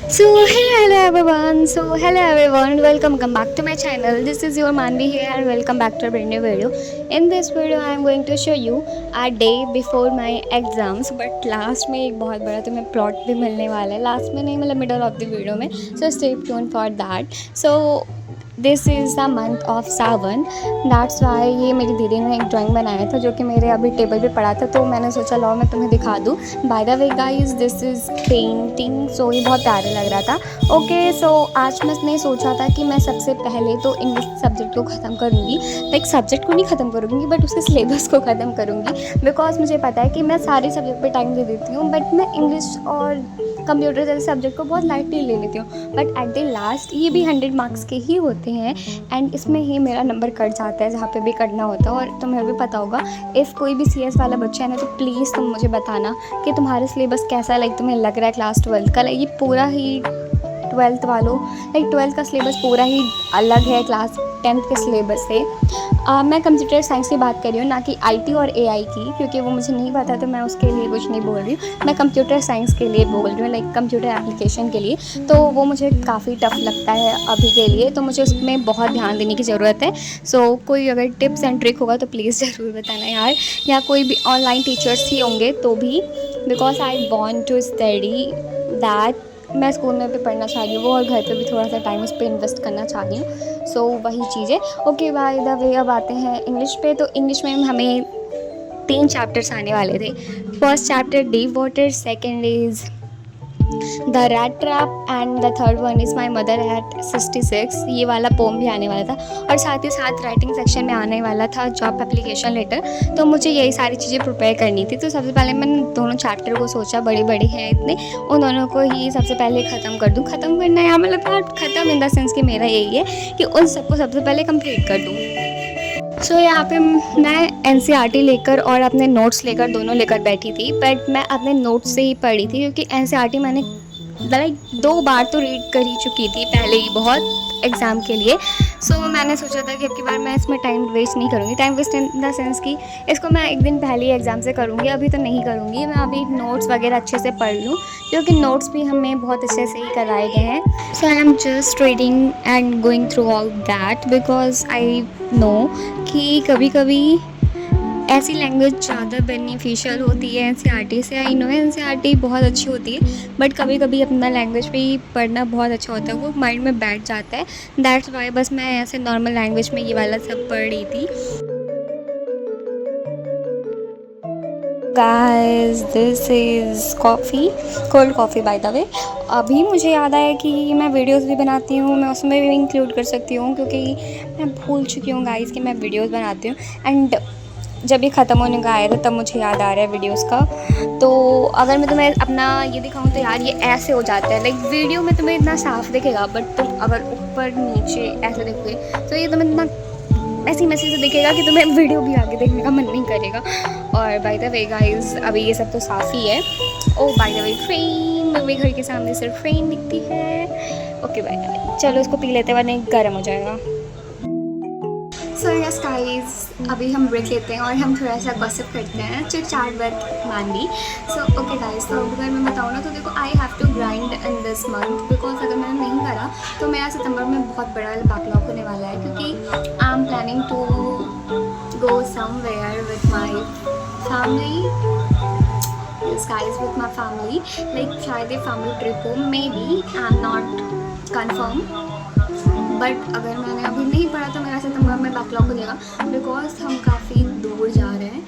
Hello everyone, welcome back to my channel. This is your Manvi here and welcome back to a brand new video. In this video I am going to show you a day before my exams, but last में एक बहुत बड़ा तुम्हें plot भी मिलने वाला है, last में नहीं मतलब middle of the video में, so stay tuned for that. So this is the month of Sawan, that's why ये मेरी दीदी ने एक ड्राइंग बनाया था जो कि मेरे अभी टेबल पे पड़ा था, तो मैंने सोचा लाओ मैं तुम्हें दिखा दूँ. By the way guys, this is painting. So ये बहुत प्यारा लग रहा था. ओके सो आज मैंने सोचा था कि मैं सबसे पहले तो इंग्लिश सब्जेक्ट को ख़त्म करूँगी. लाइक सब्जेक्ट को नहीं ख़त्म करूँगी बट उसके सिलेबस को ख़त्म करूँगी, बिकॉज मुझे पता है कि मैं सारे सब्जेक्ट पे टाइम दे देती हूँ बट मैं इंग्लिश और कंप्यूटर जैसे सब्जेक्ट को बहुत लाइटली ले लेती हूँ. बट एट द लास्ट ये भी 100 मार्क्स के ही होते हैं एंड इसमें ही मेरा नंबर कट जाता है जहाँ पे भी कटना होता है. और तुम्हें भी पता होगा, इफ़ कोई भी CS वाला बच्चा है ना तो प्लीज़ तुम मुझे बताना कि तुम्हारा सिलेबस कैसा है. लाइक तुम्हें लग रहा है क्लास 12 का लाइक ये पूरा ही 12th वालों लाइक 12th का सिलेबस पूरा ही अलग है क्लास 10th के सिलेबस से. मैं कंप्यूटर साइंस की बात कर रही हूँ, ना कि IT और AI की, क्योंकि वो मुझे नहीं पता तो मैं उसके लिए कुछ नहीं बोल रही हूँ. मैं कंप्यूटर साइंस के लिए बोल रही हूँ, लाइक कंप्यूटर एप्लीकेशन के लिए. तो वो मुझे काफ़ी टफ लगता है अभी के लिए, तो मुझे उसमें बहुत ध्यान देने की ज़रूरत है. सो कोई अगर टिप्स एंड ट्रिक होगा तो प्लीज़ ज़रूर बताना यार, या कोई भी ऑनलाइन टीचर्स ही होंगे तो भी, because I want to study that. मैं स्कूल में भी पढ़ना चाह रही हूँ वो, और घर पे भी थोड़ा सा टाइम उस पर इन्वेस्ट करना चाह रही हूँ. सो वही चीज़ें. ओके बाय द वे अब आते हैं इंग्लिश पे. तो इंग्लिश में हमें 3 चैप्टर्स आने वाले थे. First chapter deep water, second is the rat trap and the third one is my mother eight 66. ये वाला पोम भी आने वाला था, और साथ ही साथ राइटिंग सेक्शन में आने वाला था जॉब एप्लीकेशन लेटर. तो मुझे यही सारी चीज़ें प्रिपेयर करनी थी. तो सबसे पहले मैंने दोनों चैप्टर को सोचा, बड़े बड़े हैं इतने, उन दोनों को ही सबसे पहले ख़त्म कर दूँ. ख़त्म करना है मतलब यार ख़त्म इन द सेंस कि मेरा यही है कि उन सबको सबसे पहले कंप्लीट कर दूँ. सो यहाँ पे मैं NCERT लेकर और अपने नोट्स लेकर दोनों लेकर बैठी थी, बट मैं अपने नोट्स से ही पढ़ी थी क्योंकि NCERT मैंने लाइक 2 बार तो रीड कर ही चुकी थी पहले ही बहुत एग्ज़ाम के लिए. सो मैंने सोचा था कि अब की बार मैं इसमें टाइम वेस्ट नहीं करूँगी. Time waste in the sense कि इसको मैं एक दिन पहले ही एग्ज़ाम से करूँगी, अभी तो नहीं करूँगी. मैं अभी नोट्स वगैरह अच्छे से पढ़ लूँ क्योंकि नोट्स भी हमें बहुत अच्छे से ही कराए गए हैं. So I am just reading and going through all that because I know कि कभी कभी ऐसी लैंग्वेज ज़्यादा बेनिफिशियल होती है NCERT से. आई नो NCERT बहुत अच्छी होती है बट कभी कभी अपना लैंग्वेज भी पढ़ना बहुत अच्छा होता है, वो माइंड में बैठ जाता है. दैट्स वाई बस मैं ऐसे नॉर्मल लैंग्वेज में ये वाला सब पढ़ रही थी. Guys this is coffee, cold coffee bye the वे. अभी मुझे याद आया कि मैं वीडियोस भी बनाती हूँ, मैं उसमें भी इंक्लूड कर सकती हूँ क्योंकि मैं भूल चुकी हूँ गाइस कि मैं वीडियोस बनाती हूँ. एंड जब ये ख़त्म होने का आया था तब मुझे याद आ रहा है वीडियोस का. तो अगर मैं तुम्हें अपना ये दिखाऊँ तो यार ये ऐसे हो जाता है, लाइक वीडियो में तुम्हें इतना साफ दिखेगा बट तुम अगर ऊपर नीचे ऐसे देखोगे तो ये तुम्हें इतना ऐसी मैसी से दिखेगा कि तुम्हें वीडियो भी आगे देखने का मन नहीं करेगा. और बाय द वे गाइस अभी ये सब तो साफ़ ही है. ओ बाय द वे ट्रेन, मेरे घर के सामने सिर्फ ट्रेन दिखती है. ओके बाय, चलो इसको पी लेते वरना गर्म हो जाएगा. सो यस गाइस अभी हम ब्रेक लेते हैं और हम थोड़ा सा गॉसिप करते हैं, चिट चैट विद मानवी. सो ओके गाइस, तो अगर मैं बताऊँ ना तो देखो I have to grind in this month because अगर मैंने नहीं करा तो मेरा सितंबर में बहुत बड़ा बैकलॉग होने वाला है, क्योंकि I am planning to go somewhere with my family. Yes guys with my family, like शायद ये फैमिली ट्रिप हो, maybe I am not confirm. But अगर मैंने अभी नहीं पढ़ा तो मेरा सितंबर में बैकलॉग हो जाएगा बिकॉज हम काफ़ी दूर जा रहे हैं.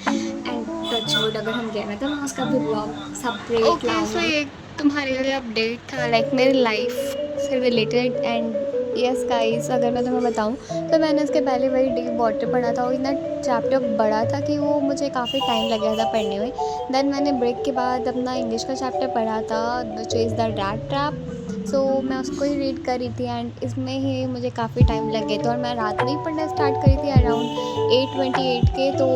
एंड टच वुड अगर हम गए ना तो मैं उसका भी ब्लॉग सेपरेट लाऊंगी. ये तुम्हारे लिए अपडेट था लाइक मेरी लाइफ से रिलेटेड. एंड यस गाइस अगर मैं तुम्हें बताऊं तो मैंने इसके पहले वही डीप वाटर पढ़ा था, वो इतना चैप्टर बड़ा था कि वो मुझे काफ़ी टाइम लग गया था पढ़ने में. देन मैंने ब्रेक के बाद अपना इंग्लिश का चैप्टर पढ़ा था which is the rat trap. So मैं उसको ही रीड कर रही थी एंड इसमें ही मुझे काफ़ी टाइम लग गया था. और मैं रात में ही पढ़ना स्टार्ट करी थी अराउंड 8:28 के. तो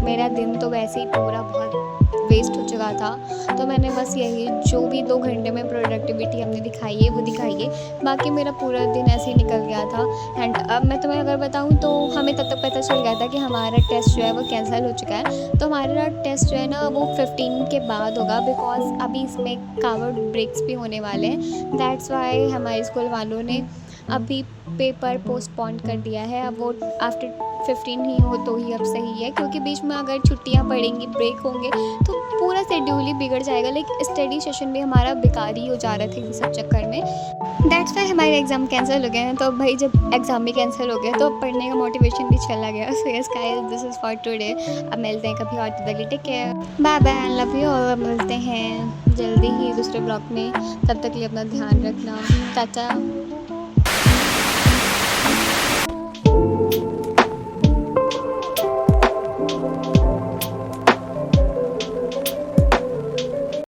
मेरा दिन तो वैसे ही पूरा बहुत वेस्ट हो चुका था। तो मैंने बस यही जो भी 2 घंटे में प्रोडक्टिविटी हमने दिखाई है वो दिखाई है, बाकी मेरा पूरा दिन ऐसे ही निकल गया था। एंड अब मैं तुम्हें अगर बताऊँ तो हमें तब तक पता चल गया था कि हमारा टेस्ट जो है वो कैंसिल हो चुका है। तो हमारा टेस्ट जो है ना वो 15 के बाद होगा, बिकॉज अभी इसमें कार्बन ब्रेक्स भी होने वाले हैं। दैट्स वाई हमारे स्कूल वालों ने अभी पेपर पोस्टपोन कर दिया है। अब वो आफ्टर 15 ही हो तो ही अब सही है, क्योंकि बीच में अगर छुट्टियां पड़ेंगी, ब्रेक होंगे तो पूरा शेड्यूल ही बिगड़ जाएगा। लाइक स्टडी सेशन भी हमारा बेकार ही हो जा रहा था इस सब चक्कर में। दैट्स वाई हमारे एग्ज़ाम कैंसिल हो गए हैं। तो अब भाई जब एग्ज़ाम भी कैंसिल हो गया तो पढ़ने का मोटिवेशन भी चला गया। So yes guys, this is for today. अब मिलते हैं कभी और, तब तक take care, bye bye, love you और मिलते हैं जल्दी ही दूसरे ब्लॉग में। तब तक के लिए अपना ध्यान रखना, टाटा।